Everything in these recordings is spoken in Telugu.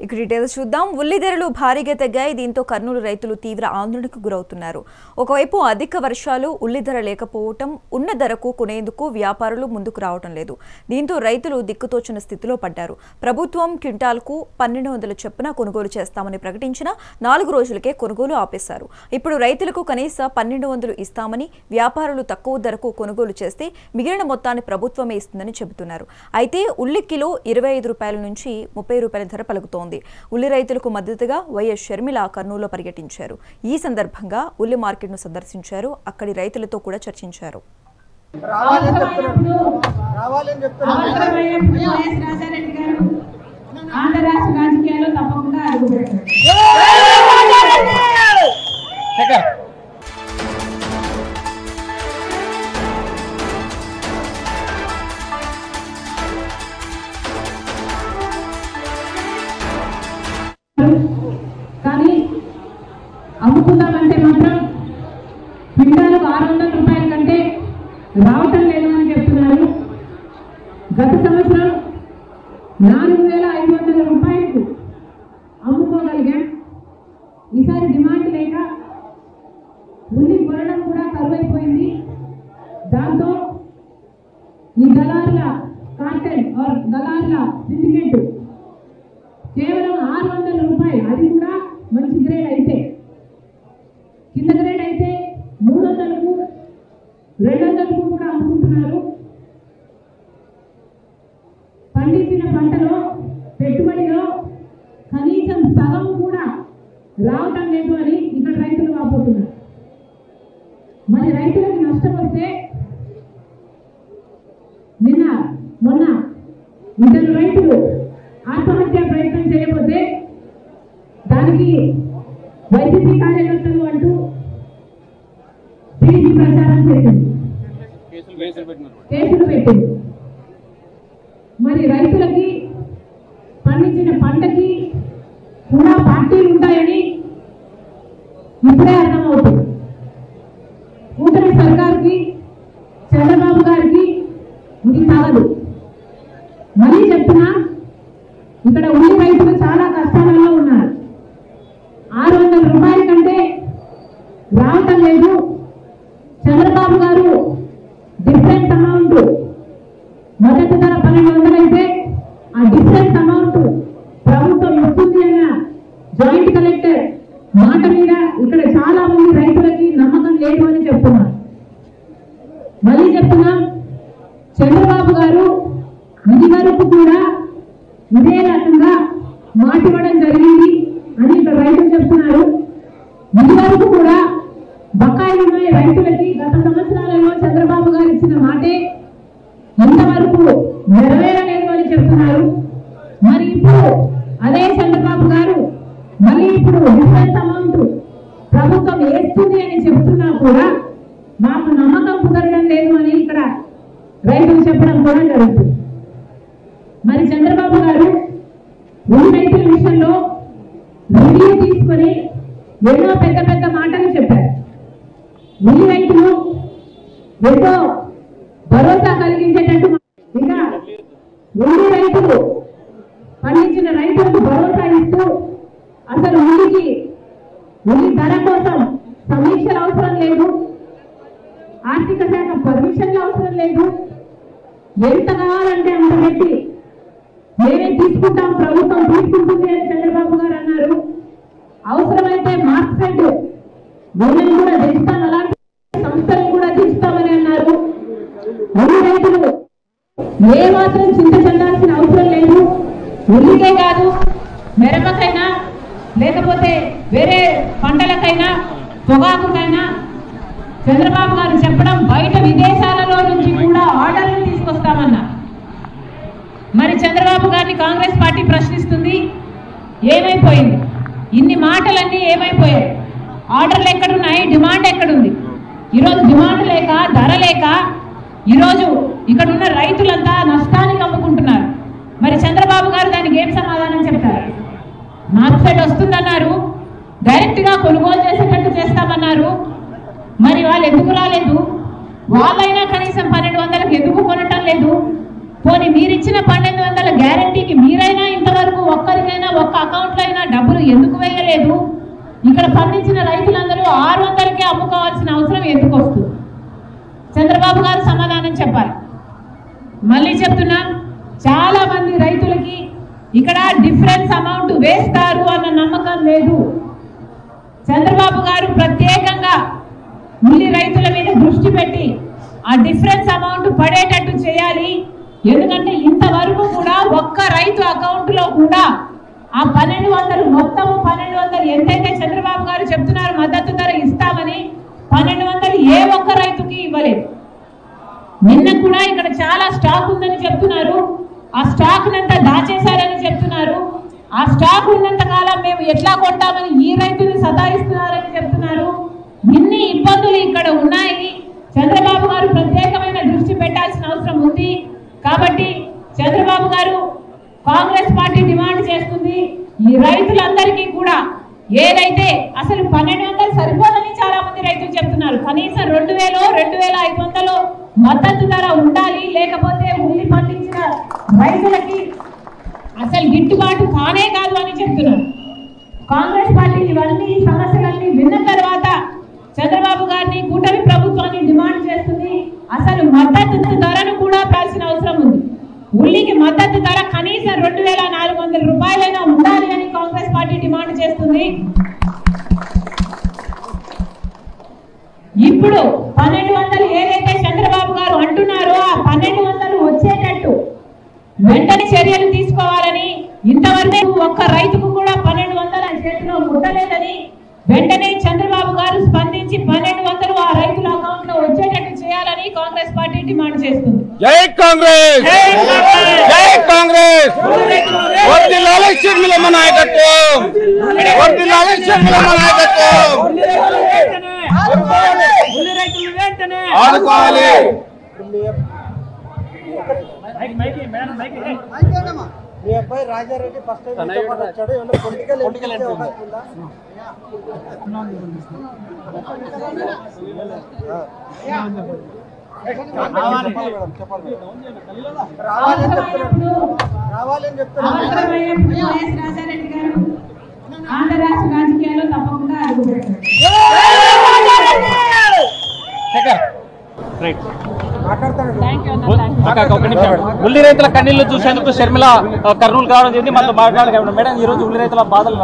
ఇక డీటెయిల్స్ చూద్దాం. ఉల్లి ధరలు భారీగా తగ్గాయి. దీంతో కర్నూలు రైతులు తీవ్ర ఆందోళనకు గురవుతున్నారు. ఒకవైపు అధిక వర్షాలు, ఉల్లి ధర లేకపోవటం, ఉన్న ధరకు కొనేందుకు వ్యాపారులు ముందుకు రావడం లేదు. దీంతో రైతులు దిక్కుతోచిన స్థితిలో పడ్డారు. ప్రభుత్వం క్వింటాల్కు 1200 చొప్పున కొనుగోలు చేస్తామని ప్రకటించిన 4 రోజులకే కొనుగోలు ఆపేశారు. ఇప్పుడు రైతులకు కనీస 1200 ఇస్తామని, వ్యాపారులు తక్కువ ధరకు కొనుగోలు చేస్తే మిగిలిన మొత్తాన్ని ప్రభుత్వమే ఇస్తుందని చెబుతున్నారు. అయితే ఉల్లి కిలో 25 రూపాయల నుంచి 30 రూపాయల ధర పలుకుతోంది. ఉల్లి రైతులకు మద్దతుగా వైఎస్ షర్మిల కర్నూలులో పర్యటించారు. ఈ సందర్భంగా ఉల్లి మార్కెట్ను సందర్శించారు. అక్కడి రైతులతో కూడా చర్చించారు. కానీ అమ్ముకుందామంటే మాత్రం క్వింటాలకు 600 రూపాయల కంటే రావటం లేదు అని చెప్తున్నారు. గత సంవత్సరం 4500 రూపాయలకు అమ్ముకోగలిగాం. ఈసారి డిమాండ్ లేక ఉల్లి కొనడం కూడా కరువైపోయింది. దాంతో ఈ దళారుల కార్టెల్ ఆర్ దళారుల సిండికేట్ కేవలం 600 రూపాయలు, అది కూడా మంచి గ్రేడ్ అయితే, కింద గ్రేడ్ అయితే 300కు 200కు కూడా అమ్ముకుంటున్నారు. పండించిన పంటలో పెట్టుబడిలో కనీసం సగం కూడా రావటం లేదు అని ఇక్కడ రైతులు వాపోతున్నారు. మరి రైతులకు నష్టం వస్తే మొన్న 2 రైతులు ఆత్మహత్య ప్రయత్నం చేయకపోతే దానికి వైసీపీ కార్యకర్తలు అంటూ టీడీపీ ప్రచారం చేసింది, కేసులు పెట్టింది. మరి రైతులకి పండించిన పంటకి కూడా పార్టీలు ఉంటాయని ఇప్పుడే అర్థమవుతుంది. కూటమి సర్కార్కి, చంద్రబాబు గారికి ఇది కాదు. మళ్ళీ చెప్తున్నా, ఇక్కడ ఉల్లి రైతులు చాలా కష్టాలలో ఉన్నారు. 600 రూపాయల కంటే రావటం లేదు. చంద్రబాబు గారు డిఫరెంట్ అమౌంట్, మొదటి ధర 1200 అయితే ఆ డిఫరెంట్ అమౌంట్ ప్రభుత్వం ఇస్తుంది అన్న జాయింట్ కలెక్టర్ మాట మీద ఇక్కడ చాలా మంది రైతులకి నమ్మకం లేదు అని చెప్తున్నారు. మళ్ళీ చెప్తున్నాం, చంద్రబాబు గారు ఇది వరకు కూడా ఇదే రకంగా మాట ఇవ్వడం జరిగింది అని ఇక్కడ రైతులు చెప్తున్నారు. ఇది వరకు కూడా బకాయిలు ఉన్నాయి రైతులకి. గత సంవత్సరాలలో చంద్రబాబు గారు ఇచ్చిన మాటే ఇంతవరకు నెరవేరలేదు అని చెప్తున్నారు. మరి ఇప్పుడు అదే చంద్రబాబు గారు మళ్ళీ ఇప్పుడు డిఫరెన్స్ అమౌంట్ ప్రభుత్వం వేస్తుంది అని చెప్తున్నా కూడా మాకు నమ్మకం కుదరడం లేదు అని ఇక్కడ రైతులు చెప్పడం కూడా జరుగుతుంది. మరి చంద్రబాబు గారు ఉల్లి రైతుల విషయంలో రివ్యూ తీసుకొని ఎన్నో పెద్ద పెద్ద మాటలు చెప్పారు. ఉల్లి రైతులు ఎంతో భరోసా కలిగించేటట్టు, ఇంకా ఉల్లి రైతులు పండించిన రైతులకు భరోసా ఇస్తూ అసలు ఉల్లి ధర కోసం సమీక్షలు అవసరం లేదు, ఆర్థిక శాఖ పర్మిషన్లు అవసరం లేదు, ఎంత కావాలంటే అంత పెట్టి మేమే తీసుకుంటాం, ప్రభుత్వం తీసుకుంటుంది అని చంద్రబాబు గారు అన్నారు. అవసరమైతే మార్కెట్ వీళ్ళని కూడా తెస్తాం, అలాంటి సంస్థలు కూడా తీస్తామని అన్నారు. ఉల్లి రైతులు ఏ మాత్రం చింత చెందాల్సిన అవసరం లేదు. ఉల్లికే కాదు, మిరపకైనా లేకపోతే వేరే పంటలకైనా పొగాకుకైనా చంద్రబాబు గారు చెప్పడం బయట విదేశాలలో నుంచి కూడా ఆర్డర్లు తీసుకొస్తామన్నారు. మరి చంద్రబాబు గారిని కాంగ్రెస్ పార్టీ ప్రశ్నిస్తుంది, ఏమైపోయింది? ఇన్ని మాటలన్నీ ఏమైపోయాయి? ఆర్డర్లు ఎక్కడున్నాయి? డిమాండ్ ఎక్కడుంది? ఈరోజు డిమాండ్ లేక, ధర లేక ఈరోజు ఇక్కడ ఉన్న రైతులంతా నష్టానికి అమ్ముకుంటున్నారు. మరి చంద్రబాబు గారు దానికి ఏం సమాధానం చెప్తారు? మార్కెట్ వస్తుందన్నారు, డైరెక్ట్గా కొనుగోలు చేసేటట్టు చేస్తామన్నారు. మరి వాళ్ళు ఎందుకు రాలేదు? వాళ్ళైనా కనీసం 1200కి ఎందుకు కొనటం లేదు? పోనీ మీరిచ్చిన 1200 గ్యారంటీకి మీరైనా ఇంతవరకు ఒక్కరికైనా ఒక్క అకౌంట్ ఎందుకు వేయలేదు? ఇక్కడ పండించిన రైతులందరూ 600కే అమ్ముకోవాల్సిన అవసరం ఎందుకు వస్తుంది? చంద్రబాబు గారు సమాధానం చెప్పాలి. మళ్ళీ చెప్తున్నా, చాలా మంది రైతులకి ఇక్కడ డిఫరెన్స్ అమౌంట్ వేస్తారు అన్న నమ్మకం లేదు. చంద్రబాబు గారు ప్రత్యేకంగా ఉల్లి రైతుల మీద దృష్టి పెట్టి ఆ డిఫరెన్స్ అమౌంట్ పడేటట్టు చేయాలి. ఎందుకంటే ఇంతవరకు కూడా ఒక్క రైతు అకౌంట్లో కూడా ఆ 1200 మొత్తము 1200 ఎంతైతే చంద్రబాబు గారు చెప్తున్నారు మద్దతు ధర ఇస్తామని 1200 ఏ ఒక్క రైతుకి ఇవ్వలేదు. నిన్న కూడా ఇక్కడ చాలా స్టాక్ ఉందని చెప్తున్నారు. ఆ స్టాక్ నంతా దాచేశారని చెప్తున్నారు. ఆ స్టాక్ ఉన్నంత కాలం మేము ఎట్లా కొంటామని ఈ రైతుని సతాయిస్తున్నారని చెప్తున్నారు. ఇన్ని ఇబ్బందులు ఇక్కడ ఉన్నాయి. చంద్రబాబు గారు ప్రత్యేకమైన దృష్టి పెట్టాల్సిన అవసరం ఉంది. కాబట్టి చంద్రబాబు గారు, కాంగ్రెస్ పార్టీ డిమాండ్ చేస్తుంది, ఈ రైతులందరికీ కూడా ఏదైతే అసలు 1200 సరిపోదని చాలా మంది రైతులు చెప్తున్నారు. కనీసం 2000, 2500 మద్దతు ధర ఉండాలి. లేకపోతే ఉల్లి పండించిన రైతులకి అసలు గిట్టుబాటు కానే కాదు అని చెప్తున్నారు. కాంగ్రెస్ పార్టీ ఇవన్నీ సమస్యలన్నీ విన్న తర్వాత చంద్రబాబు గారిని, కూటమి ప్రభుత్వాన్ని డిమాండ్ చేస్తుంది, అసలు మద్దతు ధరను కూడా పెంచాల్సిన అవసరం ఉంది. ఉల్లికి మద్దతు ధర కనీసం 2400 రూపాయలైనా ఉండాలి అని కాంగ్రెస్ పార్టీ డిమాండ్ చేస్తుంది. ఇప్పుడు 1200 ఏదైతే చంద్రబాబు గారు అంటున్నారో ఆ 1200 వచ్చేటట్టు వెంటనే చర్యలు తీసుకోవాలని, ఇంతవరకు ఒక్క రైతుకు కూడా 1200 చేతిలో ముట్టలేదని వెంటనే చంద్రబాబు గారు స్పందించి 1200 ఆ రైతుల అకౌంట్ లో వచ్చేటట్టు చేయాలని కాంగ్రెస్ పార్టీ డిమాండ్ చేస్తుంది. జై కాంగ్రెస్, జై కాంగ్రెస్. వర్ధిల్లాలి షర్మిలమ్మ నాయకత్వం, వర్ధిల్లాలి షర్మిలమ్మ నాయకత్వం. ఆదుకోవాలి. మీ అబ్బాయి రాజారెడ్డి ఫస్ట్ టైం వచ్చాడు, ఏమన్నా పొలిటికల్ రావాలని చెప్తున్నారు. రాజారెడ్డి గారు ఆంధ్ర రాష్ట్ర రాజకీయాల్లో తప్పకుండా అడుగుపెట్టారు. ఉల్లి రైతుల కన్నీళ్లు చూసేందుకు షర్మిల కర్నూలు కావడం జరిగింది. మనతో మాట్లాడగలం. మేడం, ఈ రోజు ఉల్లి రైతుల బాధలు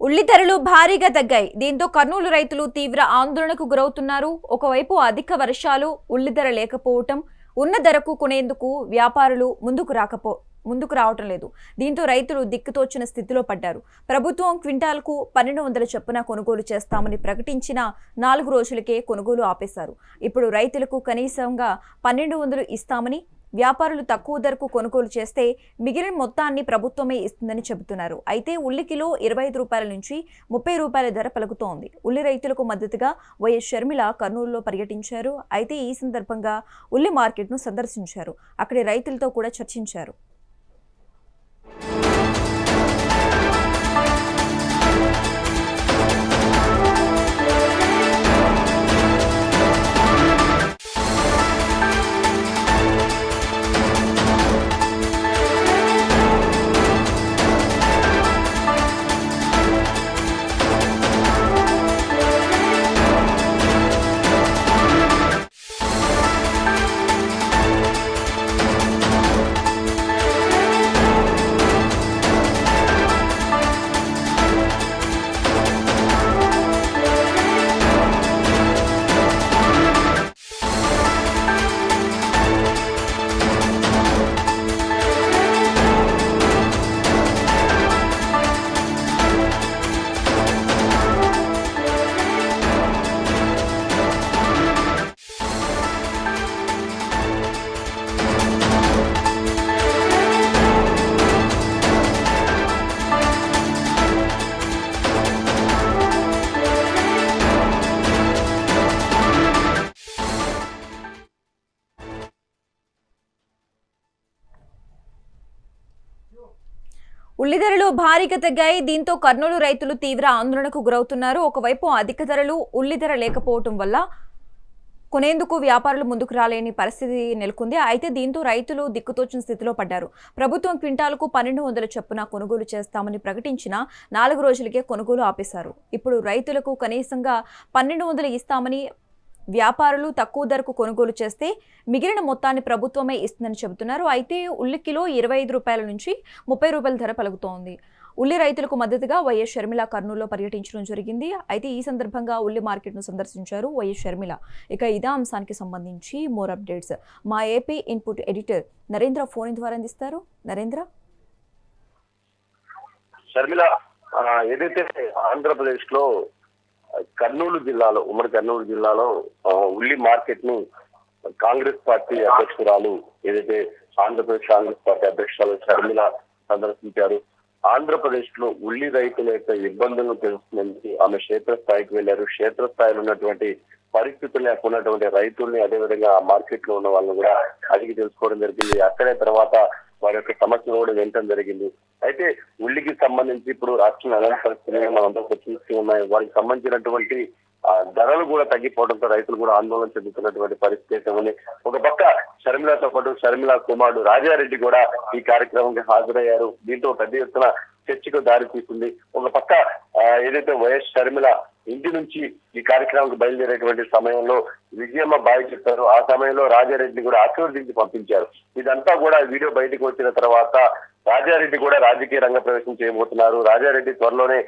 ఉల్లి ధరలు భారీగా తగ్గాయి. దీంతో కర్నూలు రైతులు తీవ్ర ఆందోళనకు గురవుతున్నారు. ఒకవైపు అధిక వర్షాలు, ఉల్లి ధర లేకపోవటం, ఉన్న ధరకు కొనేందుకు వ్యాపారులు ముందుకు రావటం లేదు. దీంతో రైతులు దిక్కుతోచిన స్థితిలో పడ్డారు. ప్రభుత్వం క్వింటాల్కు 1200 చొప్పున కొనుగోలు చేస్తామని ప్రకటించిన 4 రోజులకే కొనుగోలు ఆపేశారు. ఇప్పుడు రైతులకు కనీసంగా 1200 ఇస్తామని, వ్యాపారులు తక్కువ ధరకు కొనుగోలు చేస్తే మిగిలిన మొత్తాన్ని ప్రభుత్వమే ఇస్తుందని చెబుతున్నారు. అయితే ఉల్లి కిలో 25 రూపాయల నుంచి 30 రూపాయల ధర పలుకుతోంది. ఉల్లి రైతులకు మద్దతుగా వైఎస్ షర్మిల కర్నూలులో పర్యటించారు. అయితే ఈ సందర్భంగా ఉల్లి మార్కెట్ను సందర్శించారు. అక్కడి రైతులతో కూడా చర్చించారు. ఉల్లి ధరలు భారీగా తగ్గాయి. దీంతో కర్నూలు రైతులు తీవ్ర ఆందోళనకు గురవుతున్నారు. ఒకవైపు అధిక ధరలు, ఉల్లి ధర లేకపోవడం వల్ల కొనేందుకు వ్యాపారులు ముందుకు రాలేని పరిస్థితి నెలకొంది. అయితే దీంతో రైతులు దిక్కుతోచిన స్థితిలో పడ్డారు. ప్రభుత్వం క్వింటాలకు 1200 చొప్పున కొనుగోలు చేస్తామని ప్రకటించిన 4 రోజులకే కొనుగోలు ఆపేశారు. ఇప్పుడు రైతులకు కనీసంగా 1200 ఇస్తామని, వ్యాపారులు తక్కువ ధరకు కొనుగోలు చేస్తే మిగిలిన మొత్తాన్ని ప్రభుత్వమే ఇస్తుందని చెబుతున్నారు. అయితే ఉల్లి కిలో 25 రూపాయల నుంచి 30 రూపాయల ధర పలుకుతోంది. ఉల్లి రైతులకు మద్దతుగా వైఎస్ షర్మిల కర్నూలులో పర్యటించడం జరిగింది. అయితే ఈ సందర్భంగా ఉల్లి మార్కెట్ను సందర్శించారు వైఎస్ షర్మిల. ఇక ఇదే అంశానికి సంబంధించి మోర్ అప్డేట్స్ మా AP input editor Narendra phone ద్వారా అందిస్తారు. నరేంద్ర, షర్మిల ఏదైతే ఆంధ్రప్రదేశ్ లో కర్నూలు జిల్లాలో, ఉమ్మడి కర్నూలు జిల్లాలో ఉల్లి మార్కెట్ ను కాంగ్రెస్ పార్టీ అధ్యక్షురాలు, ఏదైతే ఆంధ్రప్రదేశ్ కాంగ్రెస్ పార్టీ అధ్యక్షురాలు షర్మిల సందర్శించారు. ఆంధ్రప్రదేశ్ లో ఉల్లి రైతుల యొక్క ఇబ్బందులను తెలుసుకునేందుకు ఆమె క్షేత్రస్థాయికి వెళ్లారు. క్షేత్రస్థాయిలో ఉన్నటువంటి పరిస్థితులు ఉన్నటువంటి రైతుల్ని, అదేవిధంగా ఆ మార్కెట్ లో ఉన్న వాళ్ళని కూడా అడిగి తెలుసుకోవడం జరిగింది. అక్కడే తర్వాత వారి యొక్క సమస్యలు కూడా వినటం జరిగింది. అయితే ఉల్లికి సంబంధించి ఇప్పుడు రాష్ట్రంలో అలాంటి పరిస్థితులు మనంతా చూస్తూ ఉన్నాయి. వారికి సంబంధించినటువంటి ధరలు కూడా తగ్గిపోవడంతో రైతులు కూడా ఆందోళన చెందుతున్నటువంటి పరిస్థితి ఉంది. ఒక పక్క షర్మిలతో పాటు షర్మిల కుమారుడు రాజారెడ్డి కూడా ఈ కార్యక్రమానికి హాజరయ్యారు. దీంతో పెద్ద ఎత్తున చర్చకు దారి తీసింది. ఒక పక్క ఏదైతే వైఎస్ షర్మిల ఇంటి నుంచి ఈ కార్యక్రమానికి బయలుదేరేటువంటి సమయంలో విజయమ్మ బాయ్ చెప్పారు. ఆ సమయంలో రాజారెడ్డిని కూడా ఆశీర్వదించి పంపించారు. ఇదంతా కూడా వీడియో బయటకు వచ్చిన తర్వాత రాజారెడ్డి కూడా రాజకీయ రంగ ప్రవేశం చేయబోతున్నారు. రాజారెడ్డి త్వరలోనే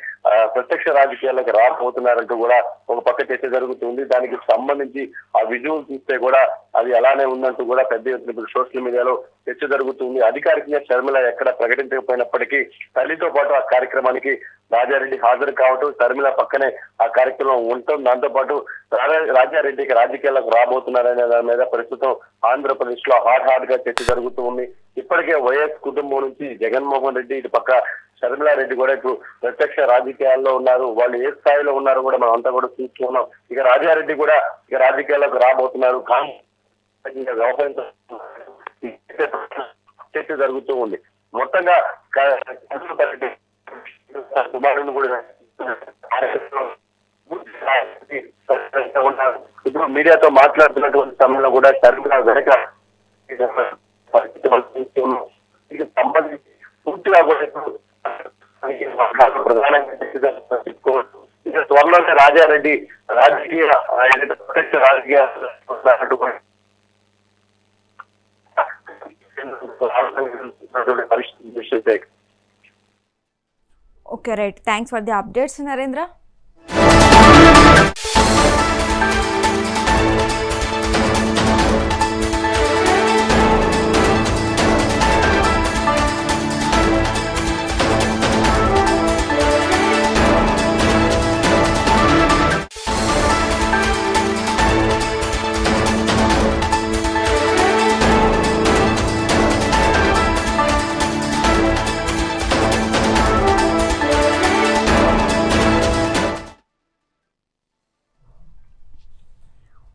ప్రత్యక్ష రాజకీయాలకు రాబోతున్నారంటూ కూడా ఒక పక్క చర్చ జరుగుతుంది. దానికి సంబంధించి ఆ విజువల్ చూస్తే కూడా అది అలానే ఉందంటూ కూడా పెద్ద ఎత్తున సోషల్ మీడియాలో చర్చ జరుగుతుంది. అధికారికంగా షర్మిల ఎక్కడ ప్రకటించకపోయినప్పటికీ తల్లితో పాటు ఆ కార్యక్రమానికి రాజారెడ్డి హాజరు కావటం, షర్మిల పక్కనే ఆ కార్యక్రమం ఉండటం, దాంతో పాటు రాజారెడ్డికి రాజకీయాలకు రాబోతున్నారనే దాని మీద ప్రస్తుతం ఆంధ్రప్రదేశ్ లో హాట్ గా చర్చ జరుగుతూ ఉంది. ఇప్పటికే వైఎస్ కుటుంబం నుంచి జగన్మోహన్ రెడ్డి, ఇటు పక్క షర్మిలారెడ్డి కూడా ఇప్పుడు ప్రత్యక్ష రాజకీయాల్లో ఉన్నారు. వాళ్ళు ఏ స్థాయిలో ఉన్నారో కూడా మనం అంతా కూడా చూస్తున్నాం. ఇక రాజారెడ్డి కూడా ఇక రాజకీయాలకు రాబోతున్నారు. చర్చ జరుగుతూ ఉంది. మొత్తంగా కుమారుని కూడా ఇప్పుడు మీడియాతో మాట్లాడుతున్నటువంటి సమయంలో కూడా షర్మిల వెనక సంబంధించి పూర్తిగా కూడా ప్రధానంగా త్వరలోనే రాజారెడ్డి రాజకీయ ప్రత్యక్ష రాజకీయ పరిస్థితి. Okay, right. Thanks for the updates Narendra.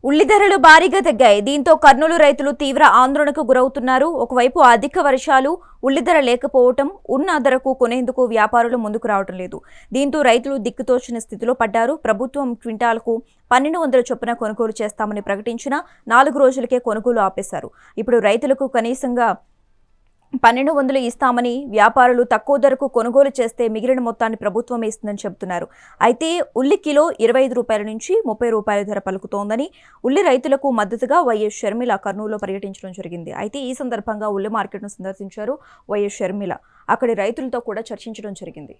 ఉల్లి ధరలు భారీగా తగ్గాయి. దీంతో కర్నూలు రైతులు తీవ్ర ఆందోళనకు గురవుతున్నారు. ఒకవైపు అధిక వర్షాలు, ఉల్లి ధర లేకపోవటం, ఉన్న ధరకు కొనేందుకు వ్యాపారులు ముందుకు రావడం లేదు. దీంతో రైతులు దిక్కుతోచిన స్థితిలో పడ్డారు. ప్రభుత్వం క్వింటాల్కు 1200 చొప్పున కొనుగోలు చేస్తామని ప్రకటించిన 4 రోజులకే కొనుగోలు ఆపేశారు. ఇప్పుడు రైతులకు కనీసంగా 1200 ఇస్తామని, వ్యాపారులు తక్కువ ధరకు కొనుగోలు చేస్తే మిగిలిన మొత్తాన్ని ప్రభుత్వమే ఇస్తుందని చెబుతున్నారు. అయితే ఉల్లి కిలో 25 రూపాయల నుంచి 30 రూపాయల ధర పలుకుతోందని ఉల్లి రైతులకు మద్దతుగా వైఎస్ షర్మిల కర్నూలులో పర్యటించడం జరిగింది. అయితే ఈ సందర్భంగా ఉల్లి మార్కెట్ను సందర్శించారు వైఎస్ షర్మిల. అక్కడి రైతులతో కూడా చర్చించడం జరిగింది.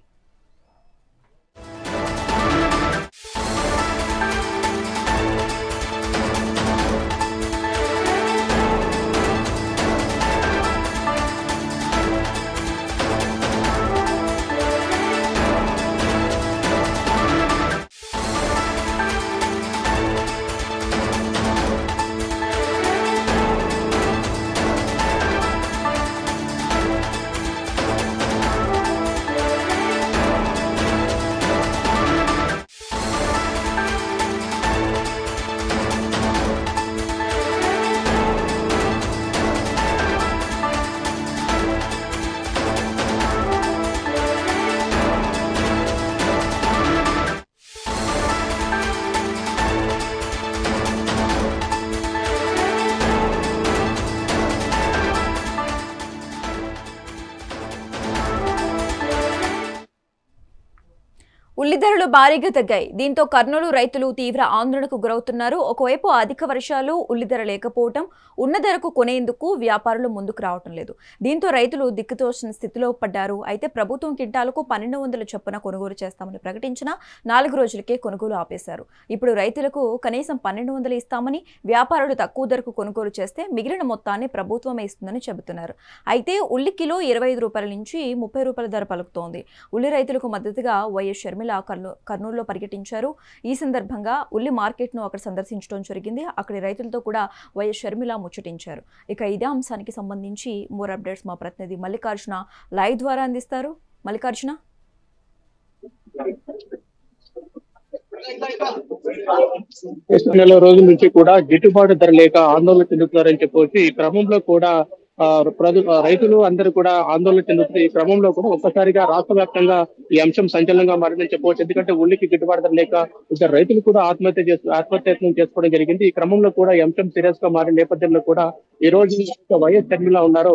ఉల్లి ధరలు భారీగా తగ్గాయి. దీంతో కర్నూలు రైతులు తీవ్ర ఆందోళనకు గురవుతున్నారు. ఒకవైపు అధిక వర్షాలు, ఉల్లి ధర లేకపోవడం, ఉన్న ధరకు కొనేందుకు వ్యాపారులు ముందుకు రావటం లేదు. దీంతో రైతులు దిక్కుతోచిన స్థితిలో పడ్డారు. అయితే ప్రభుత్వం క్వింటాలకు 1200 చొప్పున కొనుగోలు చేస్తామని ప్రకటించిన 4 రోజులకే కొనుగోలు ఆపేశారు. ఇప్పుడు రైతులకు కనీసం 1200 ఇస్తామని, వ్యాపారులు తక్కువ ధరకు కొనుగోలు చేస్తే మిగిలిన మొత్తాన్ని ప్రభుత్వమే ఇస్తుందని చెబుతున్నారు. అయితే ఉల్లి కిలో 25 రూపాయల నుంచి 30 రూపాయల ధర పలుకుతోంది. ఉల్లి రైతులకు మద్దతుగా వైఎస్ షర్మిల కర్నూలులో పర్యటించారు. ఈ సందర్భంగా ఉల్లి మార్కెట్ను అక్కడ సందర్శించడం జరిగింది. అక్కడి రైతులతో కూడా వైఎస్ షర్మిల ముచ్చటించారు. ఇక ఇదే అంశానికి సంబంధించి మోర్ అప్డేట్స్ మా ప్రతినిధి మల్లికార్జున లైవ్ ద్వారా అందిస్తారు. మల్లికార్జున, నెల రోజుల నుంచి కూడా గిట్టుబాటు ధర లేక ఆందోళన చెందుతున్నారని చెప్పవచ్చు. ఈ క్రమంలో కూడా రైతులు అందరూ కూడా ఆందోళన చెందుతున్న ఈ క్రమంలో కూడా ఒక్కసారిగా రాష్ట్ర వ్యాప్తంగా ఈ అంశం సంచలనంగా మారిందని చెప్పవచ్చు. ఎందుకంటే ఉల్లికి గిట్టుబాటు ధర లేక ఇద్దరు రైతులు కూడా ఆత్మహత్యత్నం చేసుకోవడం జరిగింది. ఈ క్రమంలో కూడా ఈ అంశం సీరియస్ గా మారిన నేపథ్యంలో కూడా ఈ రోజు వైఎస్ షర్మిల ఉన్నారు,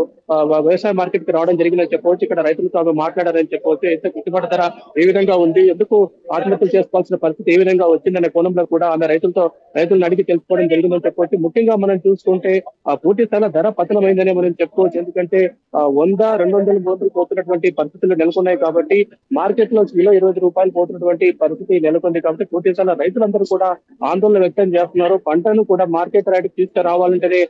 వ్యవసాయ మార్కెట్ కి రావడం జరిగిందని చెప్పవచ్చు. ఇక్కడ రైతులతో ఆమె మాట్లాడారని చెప్పవచ్చు. ఎంత గిట్టుబాటు ధర ఏ విధంగా ఉంది, ఎందుకు ఆత్మహత్యలు చేసుకోవాల్సిన పరిస్థితి ఏ విధంగా వచ్చిందనే కోణంలో కూడా ఆమె రైతులను అడిగి తెలుసుకోవడం జరిగిందని చెప్పవచ్చు. ముఖ్యంగా మనం చూసుకుంటే పూర్తి స్థాయిలో ధర పతనమైందనే మనం చెప్పుకోవచ్చు. ఎందుకంటే 100-200 బోతులు పోతున్నటువంటి పరిస్థితులు నెలకొన్నాయి కాబట్టి, మార్కెట్ లో కిలో 20 రూపాయలు పోతున్నటువంటి పరిస్థితి నెలకొంది కాబట్టి పూర్తి స్థాయిలో రైతులందరూ కూడా ఆందోళన వ్యక్తం చేస్తున్నారు. పంటను కూడా మార్కెట్ రైట్ తీసుకురావాలంటేనే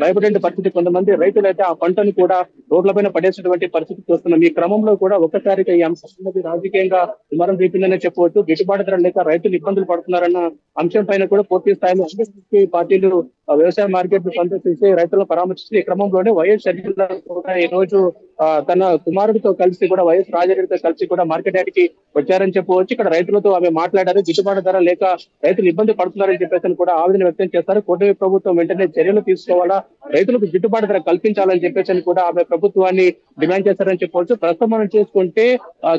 భయపడే పరిస్థితి. కొంతమంది రైతులు అయితే ఆ పంటను కూడా రోడ్లపైన పడేసినటువంటి పరిస్థితి చూస్తున్నాం. ఈ క్రమంలో కూడా ఒక్కసారిగా ఈ అంశం రాజకీయంగా విమరం రీపిందని చెప్పవచ్చు. గిట్టుబాటు ధర లేక రైతులు ఇబ్బందులు పడుతున్నారన్న అంశం పైన కూడా పూర్తి స్థాయిలో పార్టీలు వ్యవసాయ మార్కెట్ సందర్శించి రైతులను పరామర్శించి ఈ క్రమంలోనే వైఎస్ షర్మిల కూడా ఈ రోజు తన కుమారుడితో కలిసి కూడా వైఎస్ రాజారెడ్డితో కలిసి కూడా మార్కెట్ యార్డ్కి వచ్చారని చెప్పవచ్చు. ఇక్కడ రైతులతో ఆమె మాట్లాడారు. గిట్టుబాటు ధర లేక రైతులు ఇబ్బంది పడుతున్నారని చెప్పేసి కూడా ఆవేదన వ్యక్తం చేస్తారు. కూటమి ప్రభుత్వం వెంటనే చర్యలు తీసుకోవాలా, రైతులకు గిట్టుబాటు ధర కల్పించాలని చెప్పేసి కూడా ఆమె ప్రభుత్వాన్ని డిమాండ్ చేస్తారని చెప్పవచ్చు. ప్రస్తుతం మనం చూసుకుంటే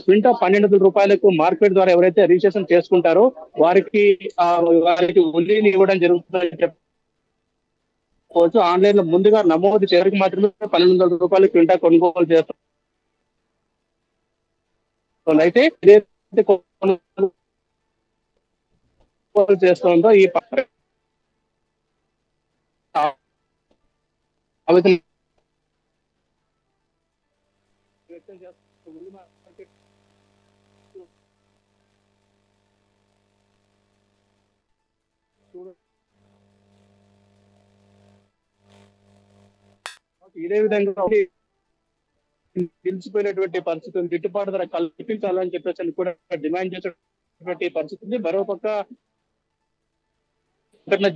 క్వింటా 1200 రూపాయలకు మార్కెట్ ద్వారా ఎవరైతే రిజిస్ట్రేషన్ చేసుకుంటారో వారికి ఉల్లిని ఇవ్వడం జరుగుతుందని చెప్పవచ్చు. ఆన్లైన్ లో ముందుగా నమోదు చేయడానికి మాత్రమే 1200 రూపాయలు క్వింటా కొనుగోలు చేస్తారు. అయితే కొనుగోలు చేస్తుందో ఈ ఇదే విధంగా నిలిచిపోయినటువంటి పరిస్థితులు గిట్టుబాటు ధర కల్పించాలని చెప్పేసి కూడా డిమాండ్ చేసినటువంటి పరిస్థితి. మరోపక్క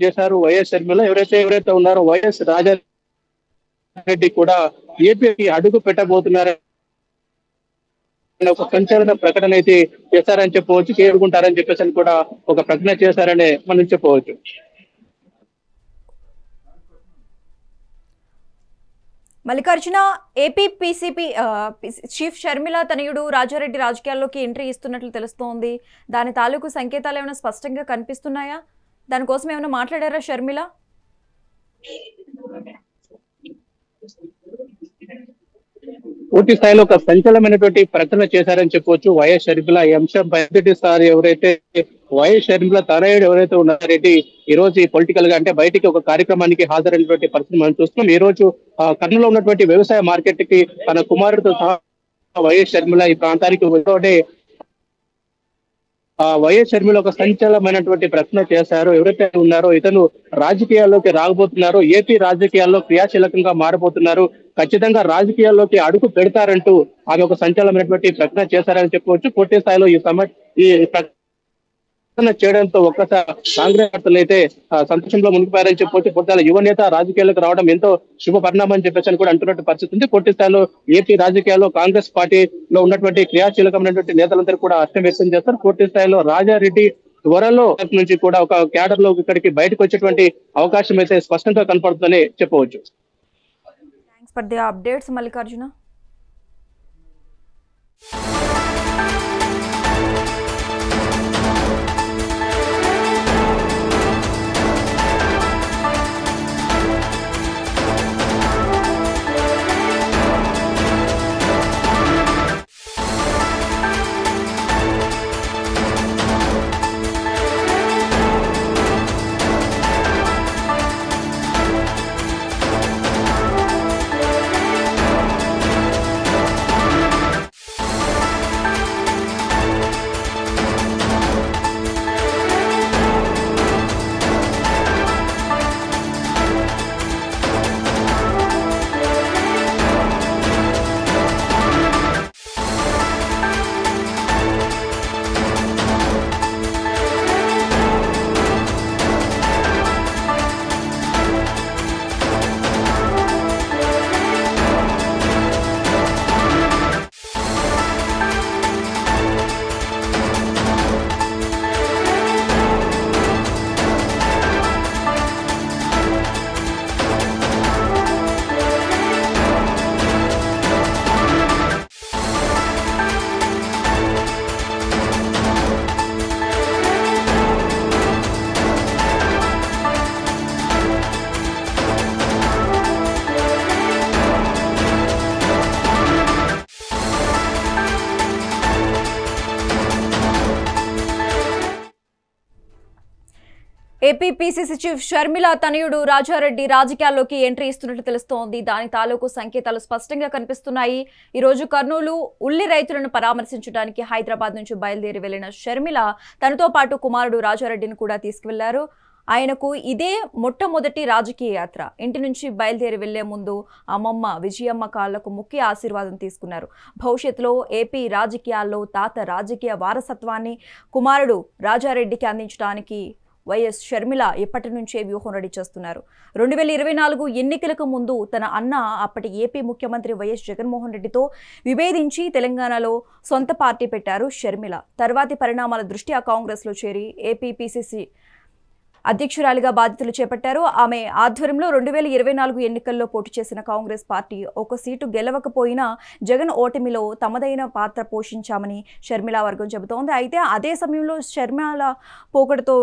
చేశారు వైఎస్ షర్మిల. ఎవరైతే ఉన్నారో వైఎస్ రాజారెడ్డి కూడా ఏపీకి అడుగు పెట్టబోతున్నారని ఒక సంచలన ప్రకటన అయితే చేశారని చెప్పవచ్చు. చేరుకుంటారని చెప్పేసి కూడా ఒక ప్రకటన చేశారని మనం చెప్పవచ్చు. Mallikarjuna, AP PCP chief Sharmila తనయుడు రాజారెడ్డి రాజకీయాల్లోకి ఎంట్రీ ఇస్తున్నట్లు తెలుస్తోంది. దాని తాలూకు సంకేతాలు ఏమైనా స్పష్టంగా కనిపిస్తున్నాయా? దానికోసం ఏమైనా మాట్లాడారా షర్మిల? పూర్తి స్థాయిలో ఒక సంచలనమైనటువంటి ప్రకటన చేశారని చెప్పవచ్చు వైఎస్ షర్మిల. ఈ అంశంపై మొదటిసారి ఎవరైతే వైఎస్ షర్మిల తనయుడు ఎవరైతే ఉన్నారెడ్డి ఈ రోజు పొలిటికల్ గా అంటే బయటికి ఒక కార్యక్రమానికి హాజరైనటువంటి పరిస్థితి మనం చూస్తున్నాం. ఈ రోజు కర్నూలులో ఉన్నటువంటి వ్యవసాయ మార్కెట్ కి తన కుమారుడితో సహా వైఎస్ షర్మిల ఈ ప్రాంతానికి వచ్చే వైఎస్ షర్మిల ఒక సంచలనమైనటువంటి ప్రశ్న చేశారు. ఎవరైతే ఉన్నారో ఇతను రాజకీయాల్లోకి రాకపోతున్నారు, ఏపీ రాజకీయాల్లో క్రియాశీలకంగా మారబోతున్నారు, ఖచ్చితంగా రాజకీయాల్లోకి అడుగు పెడతారంటూ ఆమె ఒక సంచలనమైనటువంటి ప్రశ్న చేశారని చెప్పవచ్చు. పూర్తి స్థాయిలో ఈ ప్రకటన చేయడంతో ఒక్కసారి కాంగ్రెస్ నేతలు అయితే సంతోషంలో మునిగిపోయారని చెప్పవచ్చు. పూర్తి యువ నేత రాజకీయాలకు రావడం ఎంతో శుభ పరిణామం అని చెప్పేసి కూడా అంటున్నట్టు పరిస్థితి ఉంది. పూర్తి స్థాయిలో ఏపీ రాజకీయాల్లో కాంగ్రెస్ పార్టీలో ఉన్నటువంటి క్రియాశీలకమైనటువంటి నేతలందరూ కూడా హర్షం వ్యక్తం చేస్తారు. పూర్తి స్థాయిలో రాజారెడ్డి త్వరలో నుంచి కూడా ఒక క్యాడర్ లో ఇక్కడికి బయటకు వచ్చేటువంటి అవకాశం అయితే స్పష్టంగా కనపడుతుందని చెప్పవచ్చు. Thanks for the updates Mallikarjuna. AP PCC chief Sharmila తనయుడు రాజారెడ్డి రాజకీయాల్లోకి ఎంట్రీ ఇస్తున్నట్లు తెలుస్తోంది. దాని తాలూకు సంకేతాలు స్పష్టంగా కనిపిస్తున్నాయి. ఈ రోజు కర్నూలు ఉల్లి రైతులను పరామర్శించడానికి హైదరాబాద్ నుంచి బయలుదేరి వెళ్లిన షర్మిల తనతో పాటు కుమారుడు రాజారెడ్డిని కూడా తీసుకువెళ్లారు. ఆయనకు ఇదే మొట్టమొదటి రాజకీయ యాత్ర. ఇంటి నుంచి బయలుదేరి వెళ్లే ముందు అమ్మమ్మ విజయమ్మ కాళ్లకు ముఖ్య ఆశీర్వాదం తీసుకున్నారు. భవిష్యత్తులో ఏపీ రాజకీయాల్లో తాత రాజకీయ వారసత్వాన్ని కుమారుడు రాజారెడ్డికి అందించడానికి వైఎస్ షర్మిల ఇప్పటి నుంచే వ్యూహం రెడీ చేస్తున్నారు. 2024 ఎన్నికలకు ముందు తన అన్న అప్పటి ఏపీ ముఖ్యమంత్రి వైఎస్ జగన్మోహన్ రెడ్డితో విభేదించి తెలంగాణలో సొంత పార్టీ పెట్టారు షర్మిల. తర్వాతి పరిణామాల దృష్ట్యా కాంగ్రెస్లో చేరి ఏపీ పీసీసీ అధ్యక్షురాలిగా బాధ్యతలు చేపట్టారు. ఆమె ఆధ్వర్యంలో 2024 ఎన్నికల్లో పోటీ చేసిన కాంగ్రెస్ పార్టీ ఒక సీటు గెలవకపోయినా జగన్ ఓటమిలో తమదైన పాత్ర పోషించామని షర్మిల వర్గం చెబుతోంది. అయితే అదే సమయంలో షర్మిల పోకడతో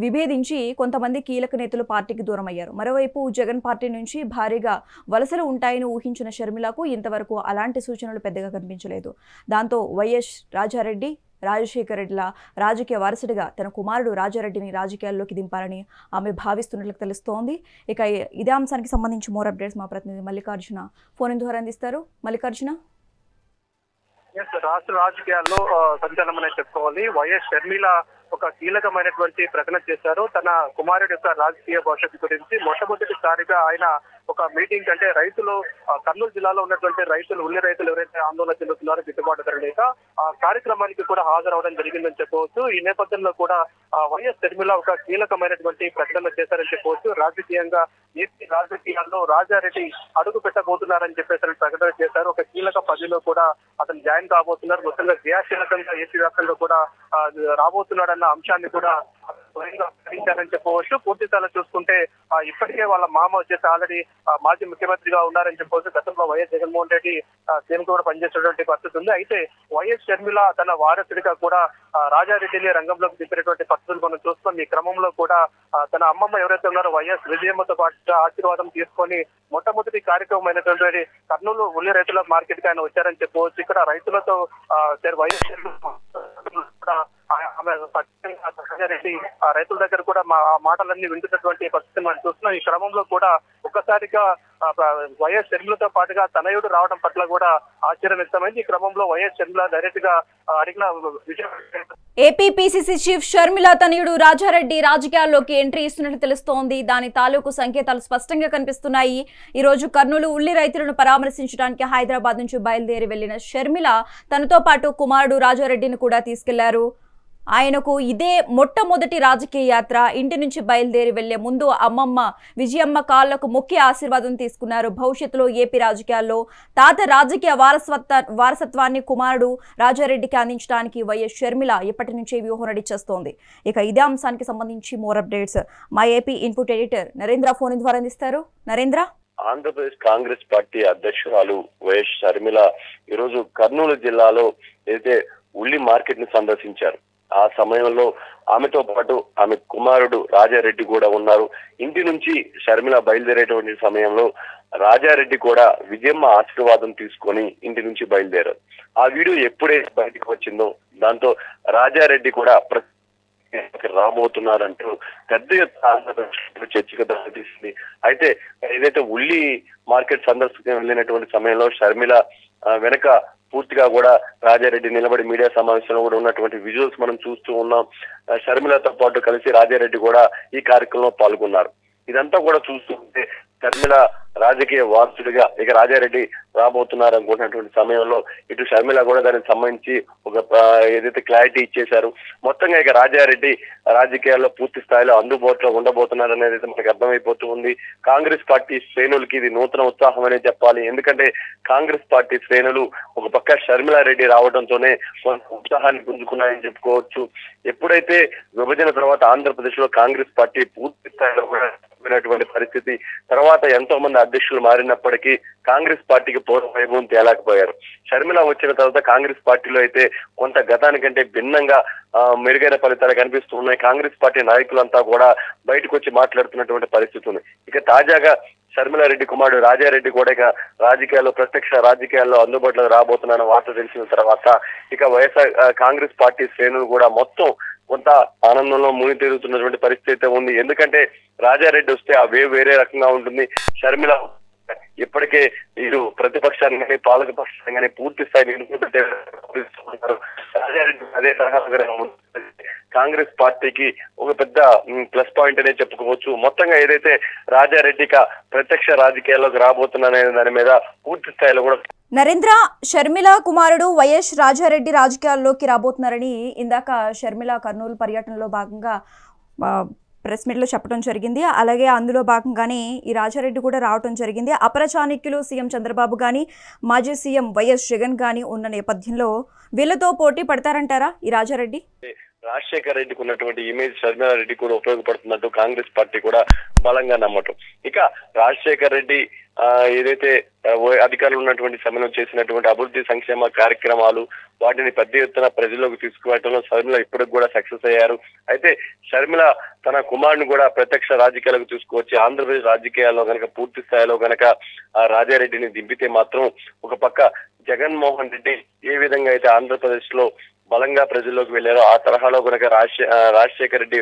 విభేదించి కొంతమంది కీలక నేతలు పార్టీకి దూరమయ్యారు. మరోవైపు జగన్ పార్టీ నుంచి భారీగా వలసలు ఉంటాయని ఊహించిన షర్మిలకు ఇంతవరకు అలాంటి సూచనలు పెద్దగా కనిపించలేదు. దాంతో వైఎస్ రాజారెడ్డి రాజశేఖర్ రెడ్డిల రాజకీయ వారసుడిగా తన కుమారుడు రాజారెడ్డిని రాజకీయాల్లోకి దింపాలని ఆమె భావిస్తున్నట్లు తెలుస్తోంది. ఇక ఇదే అంశానికి సంబంధించి మోర్ అప్డేట్స్ మా ప్రతినిధి మల్లికార్జున ఫోన్ ద్వారా అందిస్తారు. మల్లికార్జున, రాష్ట్ర రాజకీయాల్లో సంచలనమనే చెప్పుకోవాలి. వైఎస్ షర్మిల ఒక కీలకమైనటువంటి ప్రకటన చేశారు. తన కుమారుడి యొక్క రాజకీయ భవిష్యత్తు గురించి మొట్టమొదటిసారిగా ఆయన ఒక మీటింగ్ అంటే రైతులు కర్నూలు జిల్లాలో ఉన్నటువంటి రైతులు ఉల్లి రైతులు ఎవరైతే ఆందోళన చెందుతున్నారో గిట్టుబాటు ధర లేక ఆ కార్యక్రమానికి కూడా హాజరవడం జరిగిందని చెప్పవచ్చు. ఈ నేపథ్యంలో కూడా వైఎస్ షర్మిల ఒక కీలకమైనటువంటి ప్రకటన చేశారని చెప్పవచ్చు. రాజకీయంగా ఏపీ రాజకీయాల్లో రాజారెడ్డి అడుగు పెట్టబోతున్నారని చెప్పేసి ప్రకటన చేశారు. ఒక కీలక పదవిలో కూడా అతను జాయిన్ కాబోతున్నారు. మొత్తంగా క్రియాశీలకంగా ఏపీ వ్యాప్తంగా కూడా రాబోతున్నాడన్న అంశాన్ని కూడా ప్రకటించారని చెప్పవచ్చు. పూర్తి స్థాయిలో చూసుకుంటే ఇప్పటికే వాళ్ళ మామ వచ్చేసి ఆల్రెడీ మాజీ ముఖ్యమంత్రిగా ఉన్నారని చెప్పవచ్చు. గతంలో వైఎస్ జగన్మోహన్ రెడ్డి సీఎం కూడా పనిచేసేటువంటి పరిస్థితి ఉంది. అయితే వైఎస్ షర్మిల తన వారసుడిగా కూడా రాజారెడ్డిని రంగంలోకి దింపినటువంటి పరిస్థితులు మనం చూస్తున్నాం. ఈ క్రమంలో కూడా తన అమ్మమ్మ ఎవరైతే ఉన్నారో వైఎస్ విజయమ్మతో పాటుగా ఆశీర్వాదం తీసుకొని మొట్టమొదటి కార్యక్రమం అయినటువంటి కర్నూలు ఉల్లి రైతుల మార్కెట్ కి ఆయన వచ్చారని చెప్పవచ్చు. ఇక్కడ రైతులతో వైఎస్ రెడ్డి రైతుల దగ్గర కూడా మాటలన్నీ వింటున్నటువంటి పరిస్థితిని మనం చూస్తున్నాం. ఈ క్రమంలో కూడా ఒక్కసారిగా వైఎస్ షర్మిలతో పాటుగా తనయుడు రావడం పట్ల కూడా ఆశ్చర్యం వ్యక్తమైంది. ఈ క్రమంలో వైఎస్ షర్మిల డైరెక్ట్ గా అడిగిన విషయం ఏపీ పీసీసీ చీఫ్ షర్మిల తనయుడు రాజారెడ్డి రాజకీయాల్లోకి ఎంట్రీ ఇస్తున్నట్లు తెలుస్తోంది. దాని తాలూకు సంకేతాలు స్పష్టంగా కనిపిస్తున్నాయి. ఈ రోజు కర్నూలు ఉల్లి రైతులను పరామర్శించడానికి హైదరాబాద్ నుంచి బయలుదేరి వెళ్లిన షర్మిల తనతో పాటు కుమారుడు రాజారెడ్డిని కూడా తీసుకెళ్లారు. ఆయనకు ఇదే మొట్టమొదటి రాజకీయ యాత్ర. ఇంటి నుంచి బయలుదేరి వెళ్లే ముందు అమ్మమ్మ విజయమ్మ కాళ్లకు ముఖ్య ఆశీర్వాదం తీసుకున్నారు. భవిష్యత్తులో ఏపీ రాజకీయాల్లో తాత రాజకీయ వారసత్వాన్ని కుమారుడు రాజారెడ్డికి అందించడానికి వైఎస్ షర్మిల ఇప్పటి నుంచే వ్యూహం రెడీ చేస్తోంది. ఇక ఇదే అంశానికి సంబంధించి మోర్ అప్డేట్స్ మా AP input editor Narendra phone ద్వారా అందిస్తారు. నరేంద్ర, ఆంధ్రప్రదేశ్ కాంగ్రెస్ పార్టీ అధ్యక్షురాలు వైఎస్ షర్మిల ఈరోజు కర్నూలు జిల్లాలో ఏదైతే ఉల్లి మార్కెట్ ని సందర్శించారు. ఆ సమయంలో ఆమెతో పాటు ఆమె కుమారుడు రాజారెడ్డి కూడా ఉన్నారు. ఇంటి నుంచి షర్మిల బయలుదేరేటువంటి సమయంలో రాజారెడ్డి కూడా విజయమ్మ ఆశీర్వాదం తీసుకొని ఇంటి నుంచి బయలుదేరారు. ఆ వీడియో ఎప్పుడైతే బయటకు వచ్చిందో దాంతో రాజారెడ్డి కూడా రాబోతున్నారంటూ పెద్ద ఎత్తున చర్చకు దారితీసింది. అయితే ఏదైతే ఉల్లి మార్కెట్ సందర్శన వెళ్ళినటువంటి సమయంలో షర్మిల వెనక పూర్తిగా కూడా రాజారెడ్డి నిలబడి మీడియా సమావేశంలో కూడా ఉన్నటువంటి విజువల్స్ మనం చూస్తూ ఉన్నాం. షర్మిలతో పాటు కలిసి రాజారెడ్డి కూడా ఈ కార్యక్రమంలో పాల్గొన్నారు. ఇదంతా కూడా చూస్తుంటే షర్మిల రాజకీయ వారసుడిగా ఇక రాజారెడ్డి రాబోతున్నారు అనుకున్నటువంటి సమయంలో ఇటు షర్మిల కూడా దానికి సంబంధించి ఒక ఏదైతే క్లారిటీ ఇచ్చేశారు. మొత్తంగా ఇక రాజారెడ్డి రాజకీయాల్లో పూర్తి స్థాయిలో అందుబాటులో ఉండబోతున్నారు అనేది అయితే మనకు అర్థమైపోతూ ఉంది. కాంగ్రెస్ పార్టీ శ్రేణులకి ఇది నూతన ఉత్సాహం అనే చెప్పాలి. ఎందుకంటే కాంగ్రెస్ పార్టీ శ్రేణులు ఒక పక్క షర్మిలారెడ్డి రావడంతోనే ఉత్సాహాన్ని పుంజుకున్నాయని చెప్పుకోవచ్చు. ఎప్పుడైతే విభజన తర్వాత ఆంధ్రప్రదేశ్ లో కాంగ్రెస్ పార్టీ పూర్తి స్థాయిలో కూడా పరిస్థితి తర్వాత ఎంతో మంది అధ్యక్షులు మారినప్పటికీ కాంగ్రెస్ పార్టీకి పూర్వ వైభవం తేలేకపోయారు. షర్మిల వచ్చిన తర్వాత కాంగ్రెస్ పార్టీలో అయితే కొంత గతానికంటే భిన్నంగా మెరుగైన ఫలితాలు కనిపిస్తూ ఉన్నాయి. కాంగ్రెస్ పార్టీ నాయకులంతా కూడా బయటకు వచ్చి మాట్లాడుతున్నటువంటి పరిస్థితి ఉంది. ఇక తాజాగా షర్మిలారెడ్డి కుమారుడు రాజారెడ్డి కూడా ఇక రాజకీయాల్లో ప్రత్యక్ష రాజకీయాల్లో అందుబాటులో రాబోతున్నారన్న వార్త తెలిసిన తర్వాత ఇక వైఎస్ఆర్ కాంగ్రెస్ పార్టీ శ్రేణులు కూడా మొత్తం కొంత ఆనందంలో ముని తేలుతున్నటువంటి పరిస్థితి అయితే ఉంది. ఎందుకంటే రాజారెడ్డి వస్తే ఆ వేరే రకంగా ఉంటుంది. షర్మిల ఇప్పటికే వీరు ప్రతిపక్షాన్ని కానీ పాలక పక్షాన్ని కానీ పూర్తి స్థాయి నిలుపుకుంటారు. రాజారెడ్డి అదే తరహా కాంగ్రెస్ పార్టీకి ఒక పెద్ద ప్లస్ పాయింట్ అనే చెప్పుకోవచ్చు. మొత్తంగా ఏదైతే రాజారెడ్డికి ప్రత్యక్ష రాజకీయాల్లోకి రాబోతున్నా దాని మీద పూర్తి స్థాయిలో కూడా నరేంద్ర, షర్మిల కుమారుడు వైఎస్ రాజారెడ్డి రాజకీయాల్లోకి రాబోతున్నారని ఇందాక షర్మిల కర్నూలు పర్యటనలో భాగంగా ప్రెస్ మీట్లో చెప్పడం జరిగింది. అలాగే అందులో భాగంగానే ఈ రాజారెడ్డి కూడా రావడం జరిగింది. అపర చాణక్యులు సీఎం చంద్రబాబు కానీ మాజీ సీఎం వైఎస్ జగన్ కానీ ఉన్న నేపథ్యంలో వీళ్ళతో పోటీ పడతారంటారా ఈ రాజారెడ్డి? రాజశేఖర్ రెడ్డికి ఉన్నటువంటి ఇమేజ్ షర్మిలా రెడ్డి కూడా ఉపయోగపడుతున్నట్టు కాంగ్రెస్ పార్టీ కూడా బలంగా నమ్మటం. ఇక రాజశేఖర్ రెడ్డి ఏదైతే అధికారులు ఉన్నటువంటి సమయంలో చేసినటువంటి అభివృద్ధి సంక్షేమ కార్యక్రమాలు వాటిని పెద్ద ఎత్తున ప్రజల్లోకి తీసుకువెళ్ళడంలో షర్మిల ఇప్పటికి కూడా సక్సెస్ అయ్యారు. అయితే షర్మిల తన కుమారుని కూడా ప్రత్యక్ష రాజకీయాలకు తీసుకువచ్చి ఆంధ్రప్రదేశ్ రాజకీయాల్లో కనుక పూర్తి స్థాయిలో కనుక రాజారెడ్డిని దింపితే మాత్రం ఒక పక్క జగన్మోహన్ రెడ్డి ఏ విధంగా అయితే ఆంధ్రప్రదేశ్ లో బలంగా ప్రజల్లోకి వెళ్లారో ఆ తరహాలో కనుక రాజశేఖర రెడ్డి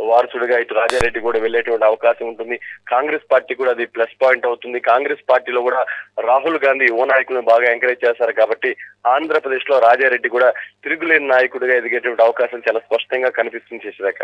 వారసుడిగా ఇటు రాజారెడ్డి కూడా వెళ్లేటువంటి అవకాశం ఉంటుంది. కాంగ్రెస్ పార్టీ కూడా అది ప్లస్ పాయింట్ అవుతుంది. కాంగ్రెస్ పార్టీలో కూడా రాహుల్ గాంధీ యువ నాయకులను బాగా ఎంకరేజ్ చేస్తారు కాబట్టి ఆంధ్రప్రదేశ్ లో రాజారెడ్డి కూడా తిరుగులేని నాయకుడిగా ఎదిగేటువంటి అవకాశం చాలా స్పష్టంగా కనిపిస్తుంది. శశిరేఖ.